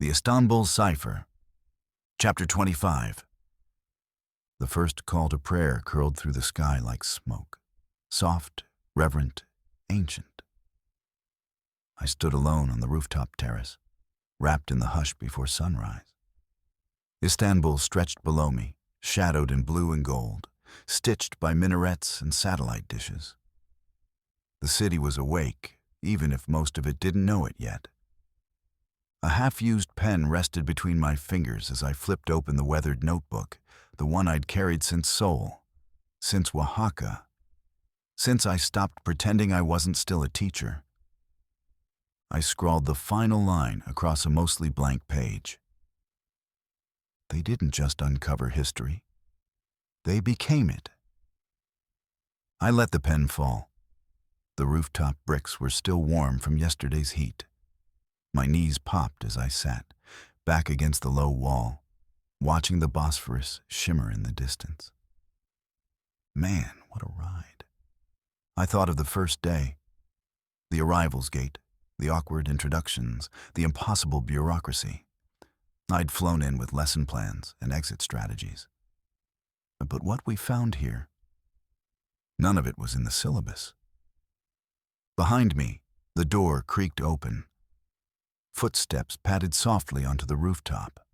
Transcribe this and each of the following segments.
The Istanbul Cipher, Chapter 25. The first call to prayer curled through the sky like smoke, soft, reverent, ancient. I stood alone on the rooftop terrace, wrapped in the hush before sunrise. Istanbul stretched below me, shadowed in blue and gold, stitched by minarets and satellite dishes. The city was awake, even if most of it didn't know it yet. A half-used pen rested between my fingers as I flipped open the weathered notebook, the one I'd carried since Seoul, since Oaxaca, since I stopped pretending I wasn't still a teacher. I scrawled the final line across a mostly blank page. They didn't just uncover history. They became it. I let the pen fall. The rooftop bricks were still warm from yesterday's heat. My knees popped as I sat, back against the low wall, watching the Bosphorus shimmer in the distance. Man, what a ride. I thought of the first day, the arrivals gate, the awkward introductions, the impossible bureaucracy. I'd flown in with lesson plans and exit strategies. But what we found here, none of it was in the syllabus. Behind me, the door creaked open. Footsteps padded softly onto the rooftop.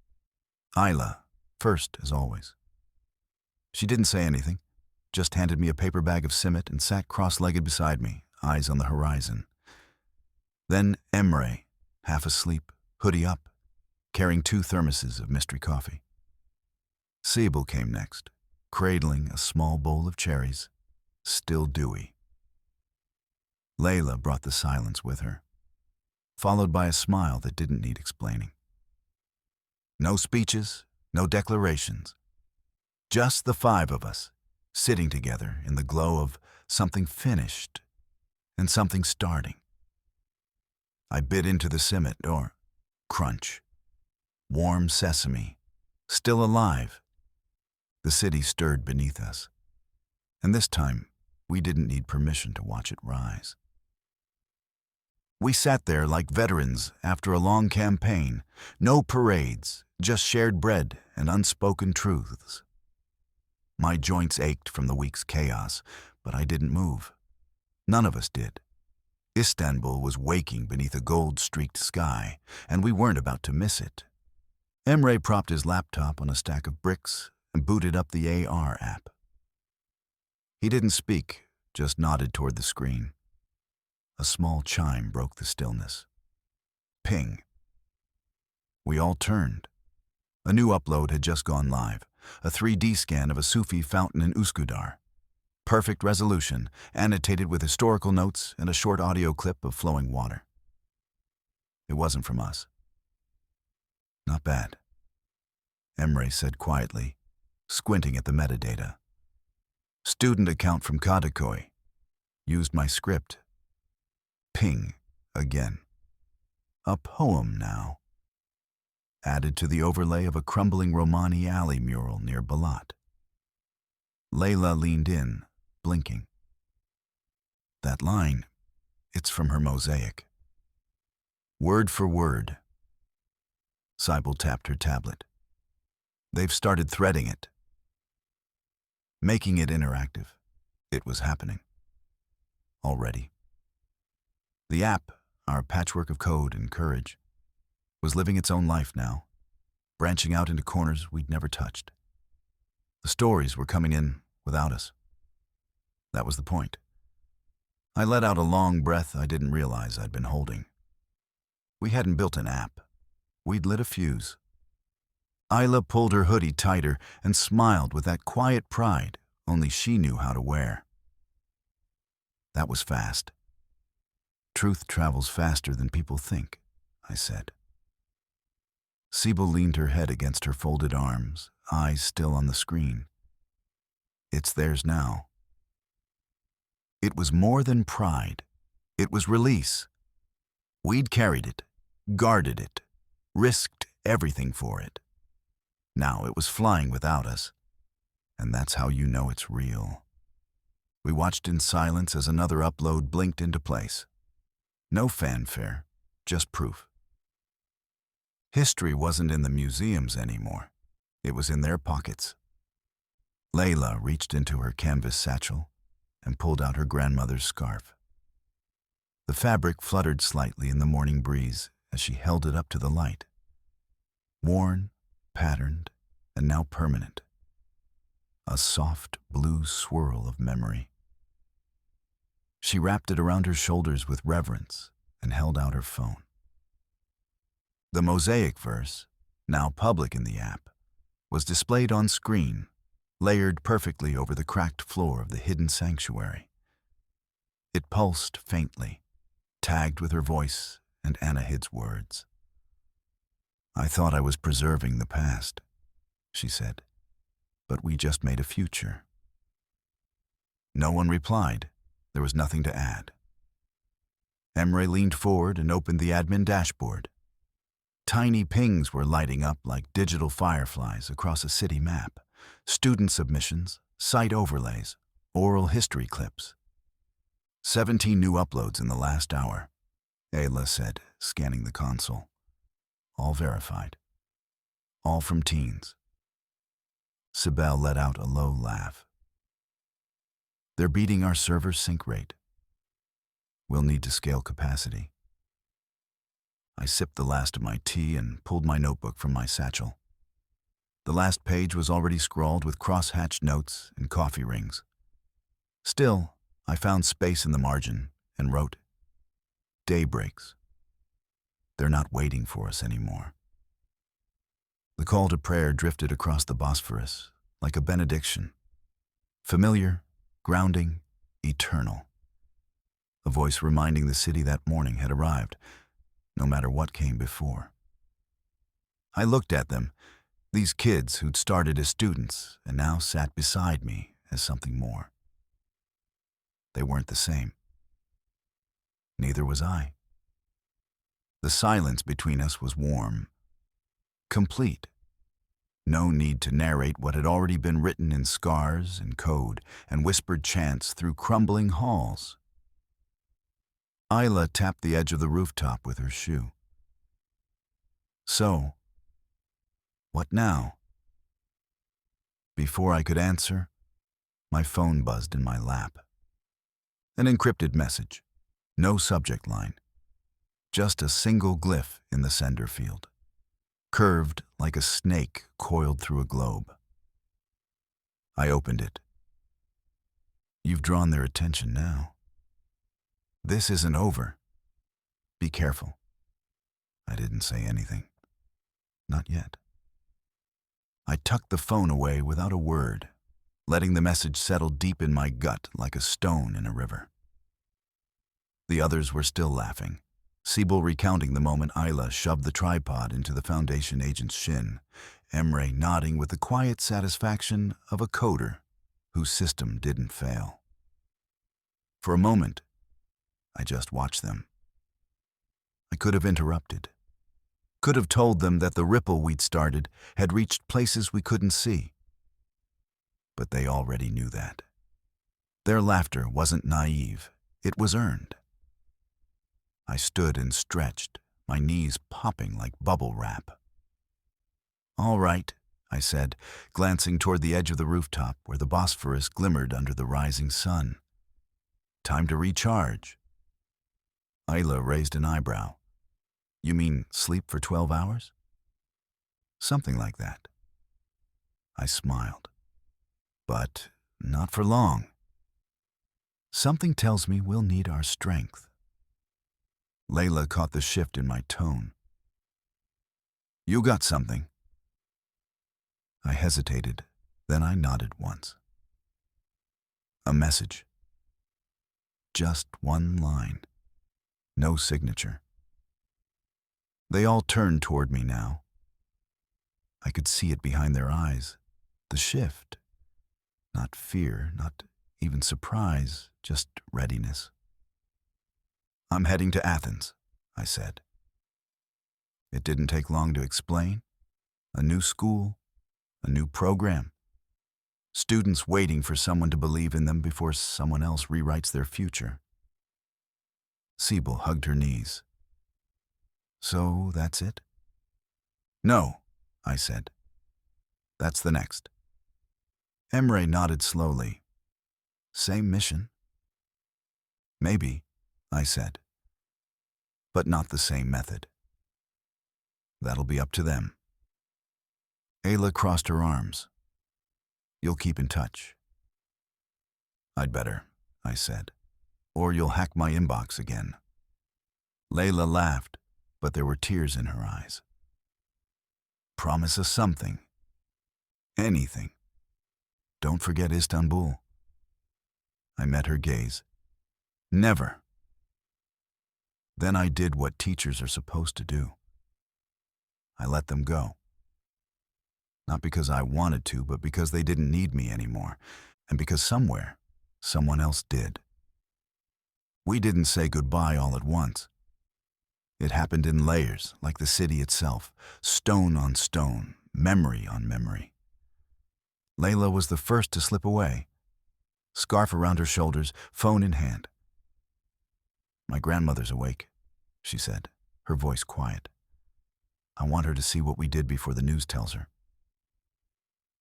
Isla, first as always. She didn't say anything, just handed me a paper bag of cimet and sat cross-legged beside me, eyes on the horizon. Then Emre, half asleep, hoodie up, carrying 2 thermoses of mystery coffee. Sibyl came next, cradling a small bowl of cherries, still dewy. Layla brought the silence with her, followed by a smile that didn't need explaining. No speeches, no declarations. Just the 5 of us, sitting together in the glow of something finished and something starting. I bit into the cimet door. Crunch. Warm sesame. Still alive. The city stirred beneath us. And this time, we didn't need permission to watch it rise. We sat there like veterans after a long campaign. No parades, just shared bread and unspoken truths. My joints ached from the week's chaos, but I didn't move. None of us did. Istanbul was waking beneath a gold-streaked sky, and we weren't about to miss it. Emre propped his laptop on a stack of bricks and booted up the AR app. He didn't speak, just nodded toward the screen. A small chime broke the stillness. Ping. We all turned. A new upload had just gone live, a 3D scan of a Sufi fountain in Üsküdar. Perfect resolution, annotated with historical notes and a short audio clip of flowing water. It wasn't from us. Not bad, Emre said quietly, squinting at the metadata. Student account from Kadıköy. Used my script. Ping again. A poem now. Added to the overlay of a crumbling Romani alley mural near Balat. Layla leaned in, blinking. That line, it's from her mosaic. Word for word. Sibyl tapped her tablet. They've started threading it. Making it interactive. It was happening. Already. The app, our patchwork of code and courage, was living its own life now, branching out into corners we'd never touched. The stories were coming in without us. That was the point. I let out a long breath I didn't realize I'd been holding. We hadn't built an app. We'd lit a fuse. Isla pulled her hoodie tighter and smiled with that quiet pride only she knew how to wear. That was fast. Truth travels faster than people think, I said. Sibyl leaned her head against her folded arms, eyes still on the screen. It's theirs now. It was more than pride. It was release. We'd carried it, guarded it, risked everything for it. Now it was flying without us, and that's how you know it's real. We watched in silence as another upload blinked into place. No fanfare, just proof. History wasn't in the museums anymore. It was in their pockets. Layla reached into her canvas satchel and pulled out her grandmother's scarf. The fabric fluttered slightly in the morning breeze as she held it up to the light. Worn, patterned, and now permanent. A soft blue swirl of memory. She wrapped it around her shoulders with reverence and held out her phone. The mosaic verse, now public in the app, was displayed on screen, layered perfectly over the cracked floor of the hidden sanctuary. It pulsed faintly, tagged with her voice and Anahid's words. "I thought I was preserving the past," she said, "but we just made a future." No one replied. There was nothing to add. Emre leaned forward and opened the admin dashboard. Tiny pings were lighting up like digital fireflies across a city map. Student submissions, site overlays, oral history clips. 17 new uploads in the last hour, Ayla said, scanning the console. All verified. All from teens. Sibel let out a low laugh. "They're beating our server sync rate. We'll need to scale capacity." I sipped the last of my tea and pulled my notebook from my satchel. The last page was already scrawled with cross-hatched notes and coffee rings. Still, I found space in the margin and wrote, "Day breaks. They're not waiting for us anymore." The call to prayer drifted across the Bosphorus like a benediction. Familiar, grounding, eternal. A voice reminding the city that morning had arrived, no matter what came before. I looked at them, these kids who'd started as students and now sat beside me as something more. They weren't the same. Neither was I. The silence between us was warm, complete. No need to narrate what had already been written in scars and code and whispered chants through crumbling halls. Ayla tapped the edge of the rooftop with her shoe. "So, what now?" Before I could answer, my phone buzzed in my lap. An encrypted message. No subject line. Just a single glyph in the sender field. Curved like a snake coiled through a globe. I opened it. "You've drawn their attention now. This isn't over. Be careful." I didn't say anything. Not yet. I tucked the phone away without a word, letting the message settle deep in my gut like a stone in a river. The others were still laughing, Sibyl recounting the moment Ayla shoved the tripod into the Foundation agent's shin, Emre nodding with the quiet satisfaction of a coder whose system didn't fail. For a moment, I just watched them. I could have interrupted. Could have told them that the ripple we'd started had reached places we couldn't see. But they already knew that. Their laughter wasn't naive. It was earned. I stood and stretched, my knees popping like bubble wrap. "All right," I said, glancing toward the edge of the rooftop where the Bosphorus glimmered under the rising sun. "Time to recharge." Ayla raised an eyebrow. "You mean sleep for 12 hours? "Something like that." I smiled. "But not for long. Something tells me we'll need our strength." Layla caught the shift in my tone. "You got something." I hesitated, then I nodded once. A message. Just one line. No signature. They all turned toward me now. I could see it behind their eyes. The shift. Not fear, not even surprise, just readiness. "I'm heading to Athens," I said. It didn't take long to explain. A new school, a new program. Students waiting for someone to believe in them before someone else rewrites their future. Sibyl hugged her knees. "So that's it?" No, I said. That's the next. Emre nodded slowly. Same mission? Maybe, I said. But not the same method. That'll be up to them. Ayla crossed her arms. You'll keep in touch. I'd better, I said, or you'll hack my inbox again. Layla laughed, but there were tears in her eyes. Promise us something. Anything. Don't forget Istanbul. I met her gaze. Never. Then I did what teachers are supposed to do. I let them go. Not because I wanted to, but because they didn't need me anymore, and because somewhere, someone else did. We didn't say goodbye all at once. It happened in layers, like the city itself, stone on stone, memory on memory. Layla was the first to slip away, scarf around her shoulders, phone in hand. My grandmother's awake, she said, her voice quiet. I want her to see what we did before the news tells her.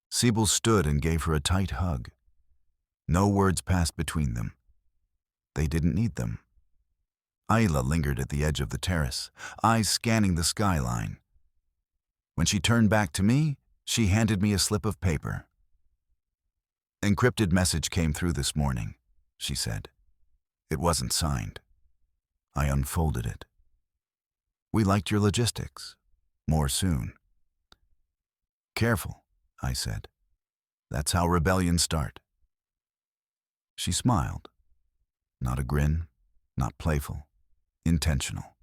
Sibyl stood and gave her a tight hug. No words passed between them. They didn't need them. Ayla lingered at the edge of the terrace, eyes scanning the skyline. When she turned back to me, she handed me a slip of paper. Encrypted message came through this morning, she said. It wasn't signed. I unfolded it. We liked your logistics. More soon. Careful, I said. That's how rebellions start. She smiled. Not a grin, not playful, intentional.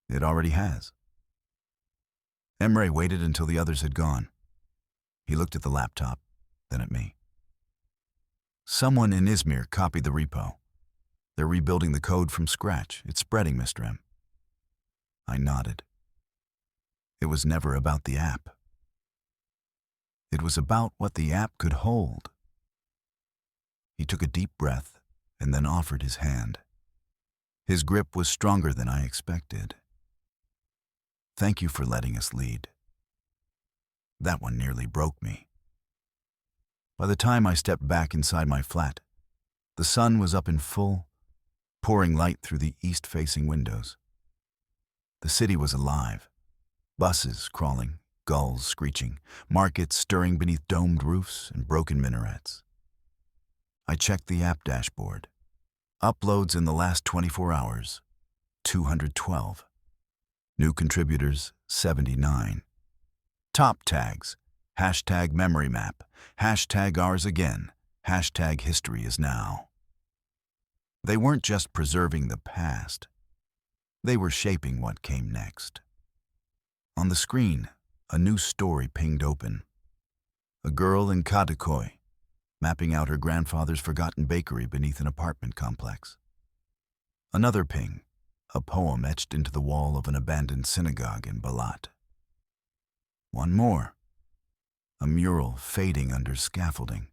It already has. Emre waited until the others had gone. He looked at the laptop, then at me. Someone in Izmir copied the repo. They're rebuilding the code from scratch. It's spreading, Mr. M. I nodded. It was never about the app. It was about what the app could hold. He took a deep breath and then offered his hand. His grip was stronger than I expected. Thank you for letting us lead. That one nearly broke me. By the time I stepped back inside my flat, the sun was up in full, pouring light through the east-facing windows. The city was alive. Buses crawling, gulls screeching, markets stirring beneath domed roofs and broken minarets. I checked the app dashboard. Uploads in the last 24 hours, 212. New contributors, 79. Top tags, hashtag memory map, hashtag ours again, hashtag history is now. They weren't just preserving the past. They were shaping what came next. On the screen, a new story pinged open. A girl in Kadıköy, mapping out her grandfather's forgotten bakery beneath an apartment complex. Another ping, a poem etched into the wall of an abandoned synagogue in Balat. One more, a mural fading under scaffolding,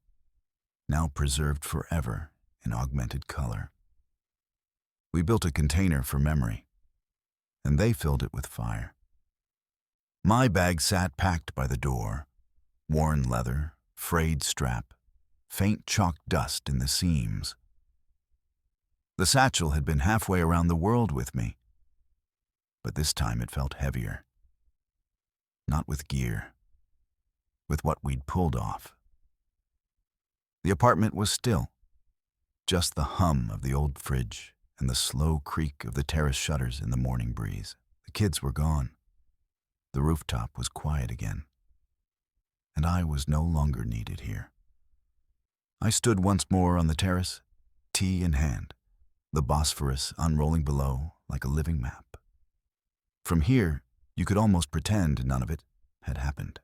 now preserved forever in augmented color. We built a container for memory, and they filled it with fire. My bag sat packed by the door, worn leather, frayed strap, faint chalk dust in the seams. The satchel had been halfway around the world with me, but this time it felt heavier. Not with gear, with what we'd pulled off. The apartment was still, just the hum of the old fridge and the slow creak of the terrace shutters in the morning breeze. The kids were gone. The rooftop was quiet again, and I was no longer needed here. I stood once more on the terrace, tea in hand, the Bosphorus unrolling below like a living map. From here, you could almost pretend none of it had happened.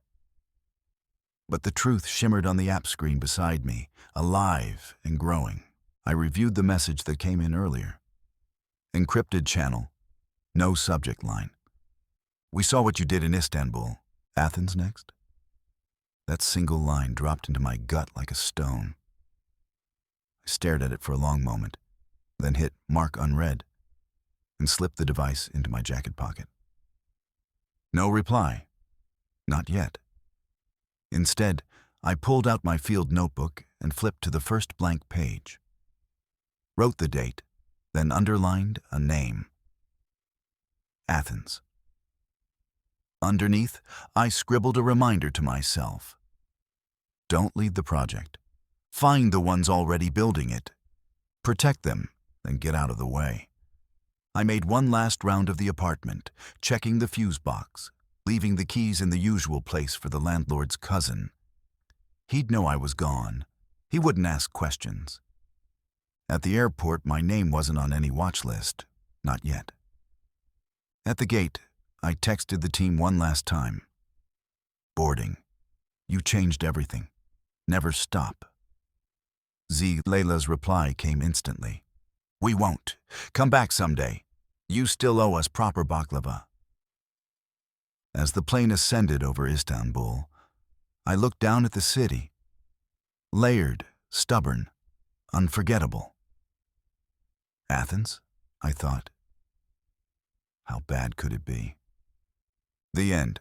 But the truth shimmered on the app screen beside me, alive and growing. I reviewed the message that came in earlier. Encrypted channel, no subject line. We saw what you did in Istanbul. Athens next? That single line dropped into my gut like a stone. I stared at it for a long moment, then hit mark unread, and slipped the device into my jacket pocket. No reply. Not yet. Instead, I pulled out my field notebook and flipped to the first blank page. Wrote the date, then underlined a name. Athens. Underneath, I scribbled a reminder to myself. Don't lead the project. Find the ones already building it. Protect them, then get out of the way. I made one last round of the apartment, checking the fuse box, leaving the keys in the usual place for the landlord's cousin. He'd know I was gone. He wouldn't ask questions. At the airport, my name wasn't on any watch list. Not yet. At the gate, I texted the team one last time. Boarding. You changed everything. Never stop. Layla's reply came instantly. We won't. Come back someday. You still owe us proper baklava. As the plane ascended over Istanbul, I looked down at the city. Layered, stubborn, unforgettable. Athens, I thought. How bad could it be? The end.